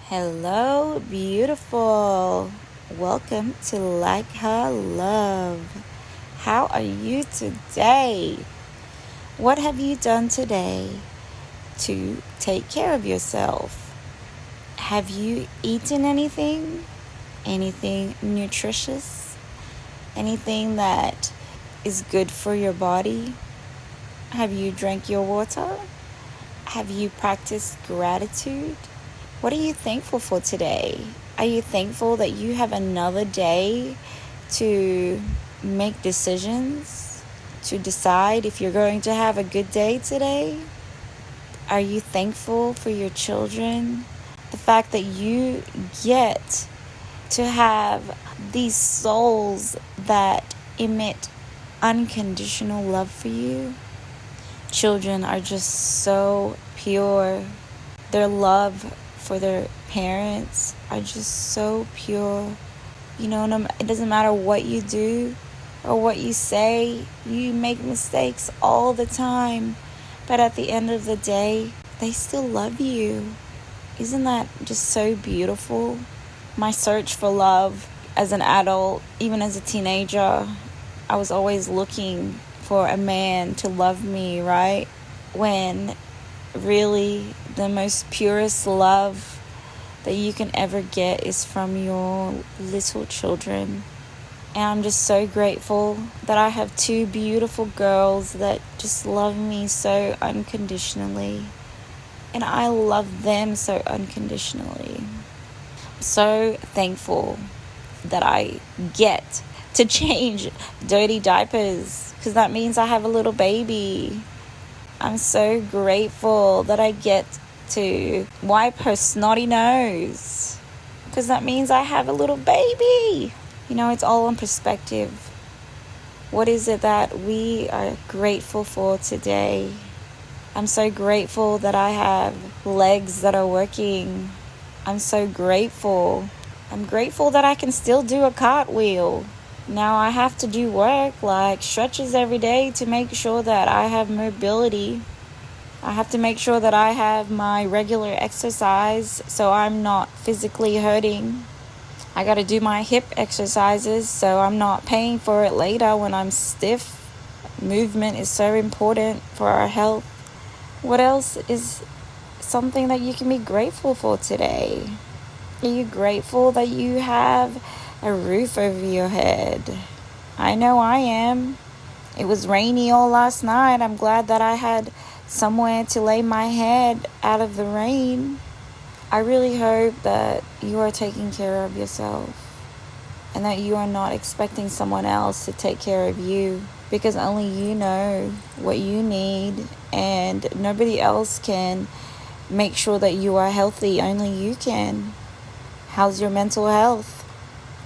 Hello, beautiful. Welcome to Likha Love. How are you today? What have you done today to take care of yourself? Have you eaten anything? Anything nutritious? Anything that is good for your body? Have you drank your water? Have you practiced gratitude? What are you thankful for today? Are you thankful that you have another day to make decisions, to decide if you're going to have a good day today? Are you thankful for your children? The fact that you get to have these souls that emit unconditional love for you? Children are just so pure. Their love for their parents are just so pure. It doesn't matter what you do or what you say. You make mistakes all the time. But at the end of the day, they still love you. Isn't that just so beautiful? My search for love as an adult, even as a teenager, I was always looking for a man to love me, right? When really the most purest love that you can ever get is from your little children. And I'm just so grateful that I have two beautiful girls that just love me so unconditionally, and I love them so unconditionally. I'm so thankful that I get to change dirty diapers, because that means I have a little baby. I'm so grateful that I get to wipe her snotty nose, because that means I have a little baby. It's all in perspective. What is it that we are grateful for today? I'm so grateful that I have legs that are working. I'm so grateful. I'm grateful that I can still do a cartwheel. Now I have to do work like stretches every day to make sure that I have mobility. I have to make sure that I have my regular exercise so I'm not physically hurting. I got to do my hip exercises so I'm not paying for it later when I'm stiff. Movement is so important for our health. What else is something that you can be grateful for today? Are you grateful that you have a roof over your head? I know I am. It was rainy all last night. I'm glad that I had somewhere to lay my head out of the rain. I really hope that you are taking care of yourself and that you are not expecting someone else to take care of you, because only you know what you need, and nobody else can make sure that you are healthy. Only you can. How's your mental health?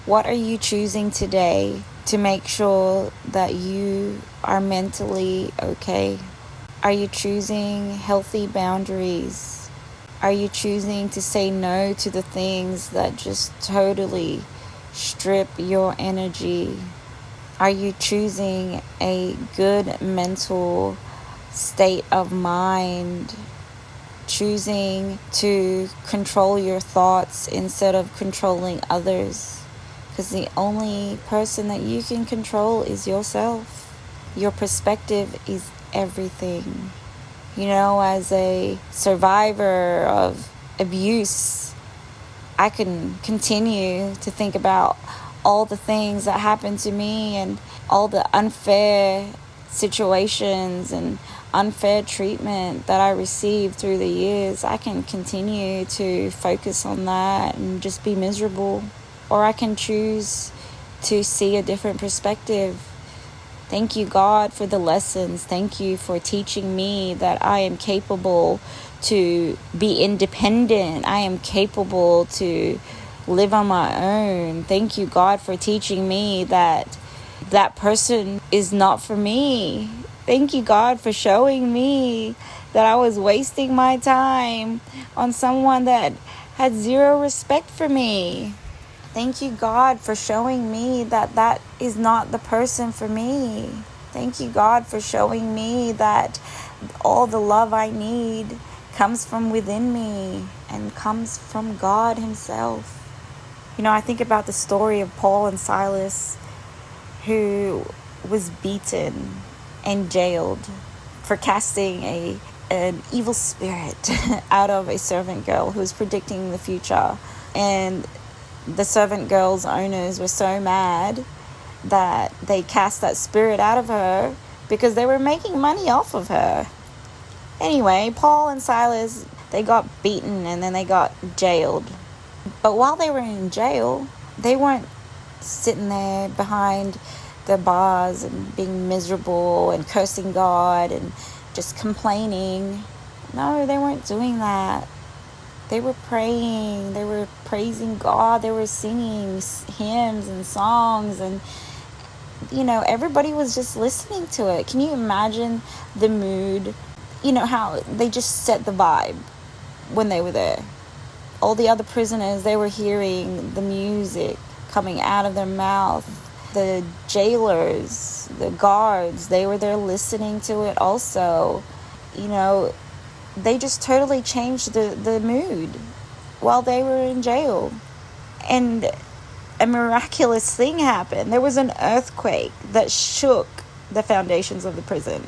What are you choosing today to make sure that you are mentally okay? Are you choosing healthy boundaries? Are you choosing to say no to the things that just totally strip your energy? Are you choosing a good mental state of mind? Choosing to control your thoughts instead of controlling others? Because the only person that you can control is yourself. Your perspective is everything. As a survivor of abuse, I can continue to think about all the things that happened to me and all the unfair situations and unfair treatment that I received through the years. I can continue to focus on that and just be miserable. Or I can choose to see a different perspective. Thank you, God, for the lessons. Thank you for teaching me that I am capable to be independent. I am capable to live on my own. Thank you, God, for teaching me that that person is not for me. Thank you, God, for showing me that I was wasting my time on someone that had zero respect for me. Thank you, God, for showing me that that is not the person for me. Thank you, God, for showing me that all the love I need comes from within me and comes from God himself. I think about the story of Paul and Silas, who was beaten and jailed for casting an evil spirit out of a servant girl who was predicting the future. And the servant girl's owners were so mad that they cast that spirit out of her because they were making money off of her. Anyway, Paul and Silas, they got beaten and then they got jailed. But while they were in jail, they weren't sitting there behind the bars and being miserable and cursing God and just complaining. No, they weren't doing that. They were praying, they were praising God, they were singing hymns and songs, and everybody was just listening to it. Can you imagine the mood? How they just set the vibe when they were there. All the other prisoners, they were hearing the music coming out of their mouth. The jailers, the guards, they were there listening to it also. They just totally changed the mood while they were in jail. And a miraculous thing happened. There was an earthquake that shook the foundations of the prison.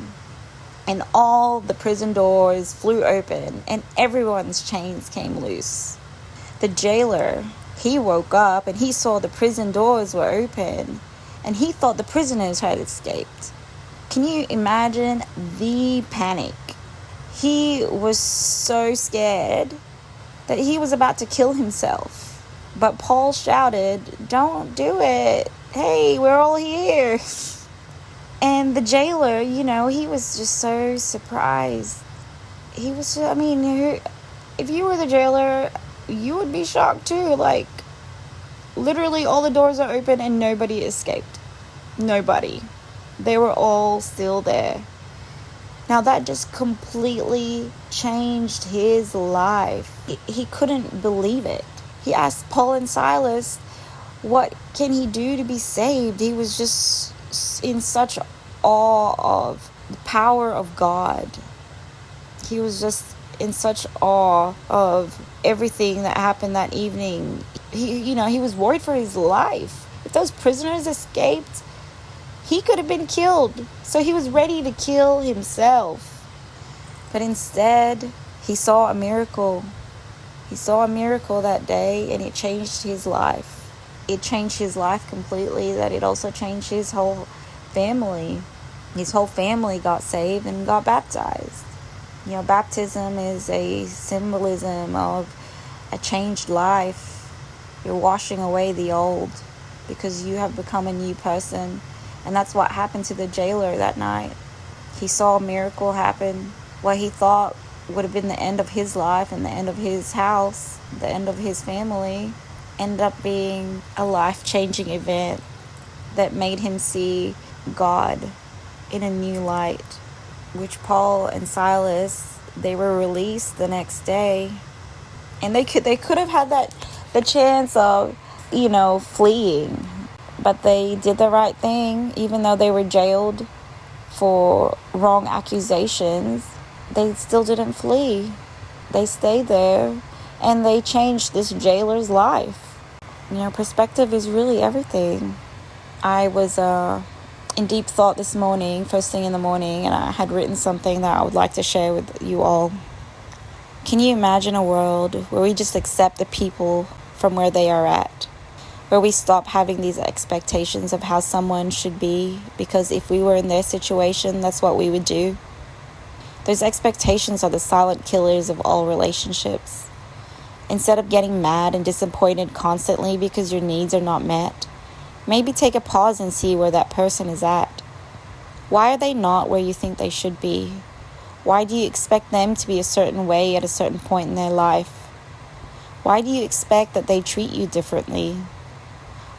And all the prison doors flew open and everyone's chains came loose. The jailer, he woke up and he saw the prison doors were open and he thought the prisoners had escaped. Can you imagine the panic? He was so scared that he was about to kill himself. But Paul shouted, "Don't do it. Hey, we're all here." And the jailer, he was just so surprised. He was, if you were the jailer, you would be shocked too. Like, literally all the doors are open and nobody escaped. Nobody. They were all still there. Now that just completely changed his life. He couldn't believe it. He asked Paul and Silas, what can he do to be saved? He was just in such awe of the power of God. He was just in such awe of everything that happened that evening. He was worried for his life. If those prisoners escaped, he could have been killed. So he was ready to kill himself. But instead, he saw a miracle. He saw a miracle that day and it changed his life. It changed his life completely, that it also changed his whole family. His whole family got saved and got baptized. Baptism is a symbolism of a changed life. You're washing away the old because you have become a new person. And that's what happened to the jailer that night. He saw a miracle happen. What he thought would have been the end of his life and the end of his house, the end of his family, ended up being a life-changing event that made him see God in a new light, which Paul and Silas, they were released the next day. And they could have had the chance of, fleeing. But they did the right thing. Even though they were jailed for wrong accusations, they still didn't flee. They stayed there and they changed this jailer's life. Perspective is really everything. I was in deep thought this morning, first thing in the morning, and I had written something that I would like to share with you all. Can you imagine a world where we just accept the people from where they are at? Where we stop having these expectations of how someone should be, because if we were in their situation, that's what we would do. Those expectations are the silent killers of all relationships. Instead of getting mad and disappointed constantly because your needs are not met, maybe take a pause and see where that person is at. Why are they not where you think they should be? Why do you expect them to be a certain way at a certain point in their life? Why do you expect that they treat you differently?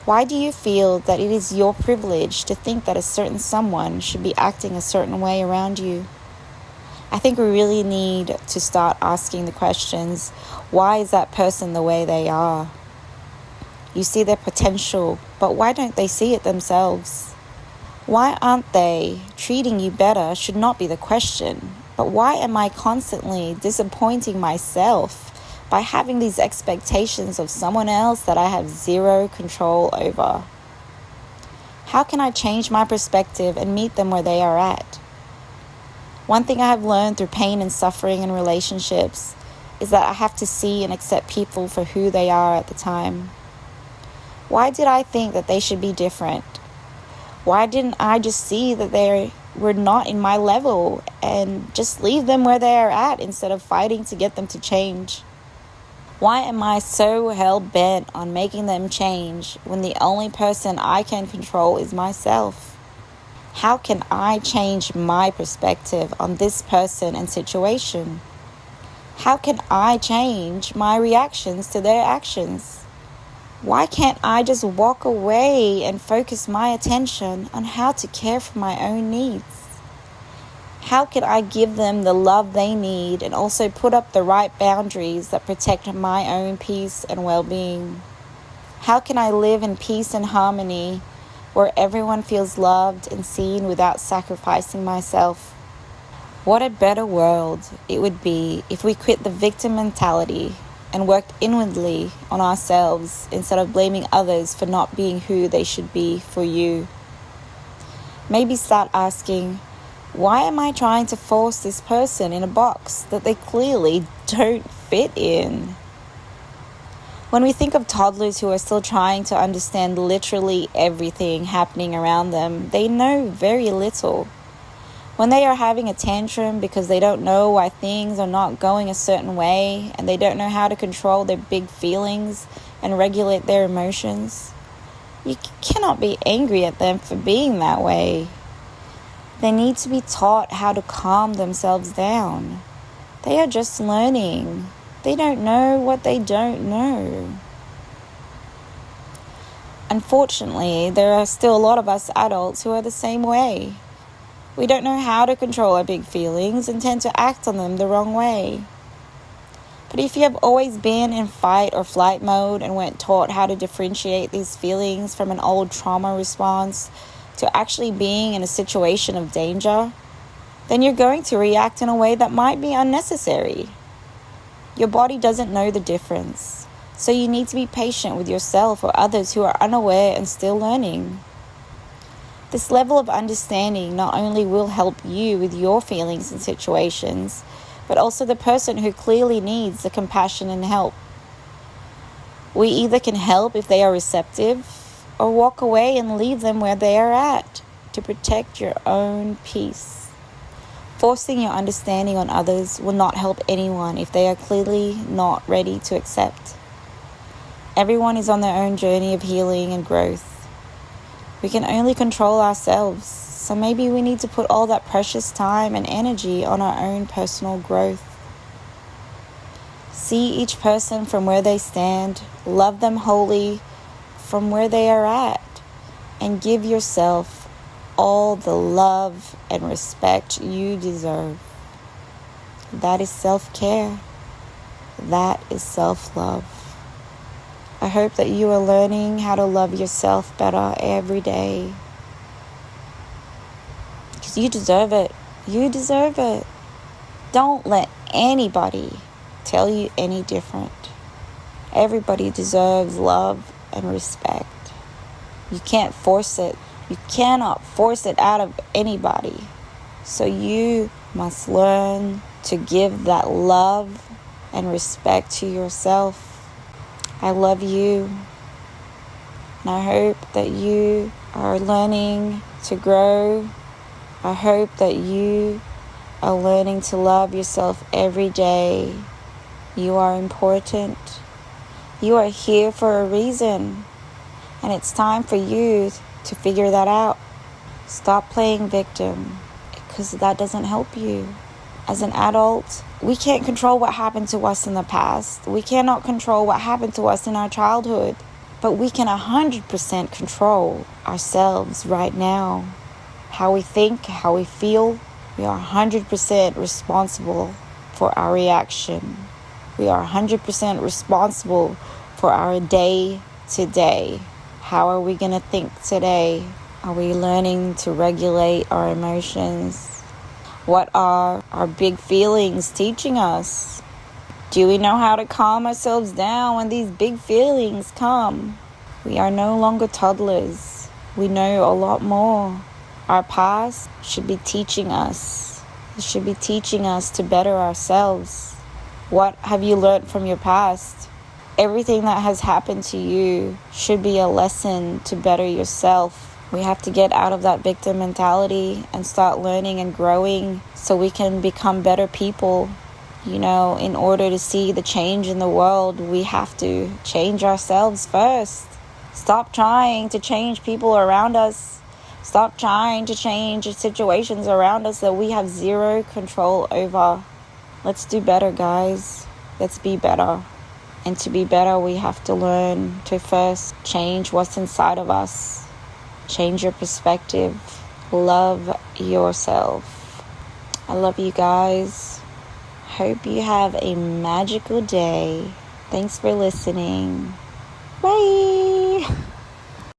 Why do you feel that it is your privilege to think that a certain someone should be acting a certain way around you? I think we really need to start asking the questions, why is that person the way they are? You see their potential, but why don't they see it themselves? Why aren't they treating you better should not be the question, but why am I constantly disappointing myself by having these expectations of someone else that I have zero control over? How can I change my perspective and meet them where they are at? One thing I have learned through pain and suffering in relationships is that I have to see and accept people for who they are at the time. Why did I think that they should be different? Why didn't I just see that they were not in my level and just leave them where they are at instead of fighting to get them to change? Why am I so hell-bent on making them change when the only person I can control is myself? How can I change my perspective on this person and situation? How can I change my reactions to their actions? Why can't I just walk away and focus my attention on how to care for my own needs? How can I give them the love they need and also put up the right boundaries that protect my own peace and well-being? How can I live in peace and harmony where everyone feels loved and seen without sacrificing myself? What a better world it would be if we quit the victim mentality and worked inwardly on ourselves instead of blaming others for not being who they should be for you. Maybe start asking, why am I trying to force this person in a box that they clearly don't fit in? When we think of toddlers who are still trying to understand literally everything happening around them, they know very little. When they are having a tantrum because they don't know why things are not going a certain way and they don't know how to control their big feelings and regulate their emotions, you cannot be angry at them for being that way. They need to be taught how to calm themselves down. They are just learning. They don't know what they don't know. Unfortunately, there are still a lot of us adults who are the same way. We don't know how to control our big feelings and tend to act on them the wrong way. But if you have always been in fight or flight mode and weren't taught how to differentiate these feelings from an old trauma response to actually being in a situation of danger, then you're going to react in a way that might be unnecessary. Your body doesn't know the difference, so you need to be patient with yourself or others who are unaware and still learning. This level of understanding not only will help you with your feelings and situations, but also the person who clearly needs the compassion and help. We either can help if they are receptive, or walk away and leave them where they are at to protect your own peace. Forcing your understanding on others will not help anyone if they are clearly not ready to accept. Everyone is on their own journey of healing and growth. We can only control ourselves, so maybe we need to put all that precious time and energy on our own personal growth. See each person from where they stand, love them wholly from where they are at, and give yourself all the love and respect you deserve. That is self-care. That is self-love. I hope that you are learning how to love yourself better every day. Because you deserve it. You deserve it. Don't let anybody tell you any different. Everybody deserves love and respect. You can't force it. You cannot force it out of anybody. So you must learn to give that love and respect to yourself. I love you, and I hope that you are learning to grow. I hope that you are learning to love yourself every day. You are important. You are here for a reason, and it's time for you to figure that out. Stop playing victim, because that doesn't help you. As an adult, we can't control what happened to us in the past. We cannot control what happened to us in our childhood. But we can 100% control ourselves right now. How we think, how we feel. We are 100% responsible for our reaction. We are 100% responsible for our day to day. How are we going to think today? Are we learning to regulate our emotions? What are our big feelings teaching us? Do we know how to calm ourselves down when these big feelings come? We are no longer toddlers. We know a lot more. Our past should be teaching us. It should be teaching us to better ourselves. What have you learned from your past? Everything that has happened to you should be a lesson to better yourself. We have to get out of that victim mentality and start learning and growing so we can become better people. You know, in order to see the change in the world, we have to change ourselves first. Stop trying to change people around us. Stop trying to change situations around us that we have zero control over. Let's do better, guys. Let's be better. And to be better, we have to learn to first change what's inside of us. Change your perspective. Love yourself. I love you guys. Hope you have a magical day. Thanks for listening. Bye.